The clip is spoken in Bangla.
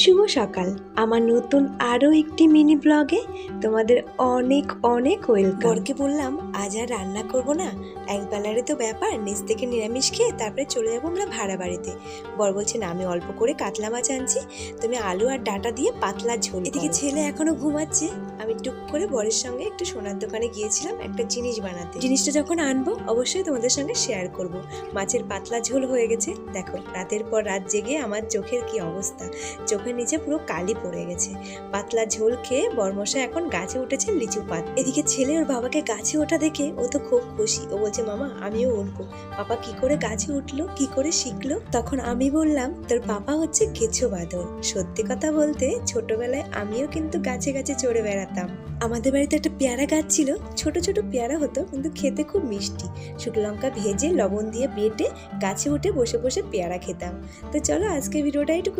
শুভ সকাল। আমার নতুন আরও একটি মিনি ব্লগে তোমাদের অনেক অনেক ওয়েলকাম। বরকে বললাম আজ আর রান্না করব না, একবেলারই তো ব্যাপার, নিচ থেকে নিরামিষ খেয়ে তারপরে চলে যাবো আমরা ভাড়া বাড়িতে। বর বলছে না, আমি অল্প করে কাতলা মাছ আনছি, তুমি আলু আর ডাঁটা দিয়ে পাতলা ঝোল। এদিকে ছেলে এখনো ঘুমাচ্ছে। আমি টুক করে বরের সঙ্গে একটু সোনার দোকানে গিয়েছিলাম একটা জিনিস বানাতে। জিনিসটা যখন আনবো অবশ্যই তোমাদের সঙ্গে শেয়ার করব। মাছের পাতলা ঝোল হয়ে গেছে। দেখো রাতের পর রাত জেগে আমার চোখের কি অবস্থা, চোখের নিচে পুরো কালি পড়ে গেছে। পাতলা ঝোল খেয়ে বরমশাই এখন গাছে উঠেছে লিচু পাত। এদিকে ছেলে ওর বাবাকে গাছে ওঠা দেখে ও তো খুব খুশি। ও বলছে মামা আমিও উঠবো। পাপা কি করে গাছে উঠলো, কি করে শিখলো? তখন আমি বললাম তোর পাপা হচ্ছে কেঁচো বাঁদর। সত্যি কথা বলতে ছোটবেলায় আমিও কিন্তু গাছে গাছে চড়ে বেড়াতাম। আমাদের বাড়িতে একটা পেয়ারা গাছ ছিল, ছোট ছোট পেয়ারা হতো কিন্তু খেতে খুব মিষ্টি। শুকনো লঙ্কা ভেজে লবণ দিয়ে বেটে গাছে উঠে বসে বসে পেয়ারা খেতাম। তো চলো আজকে ভিডিওটা একটু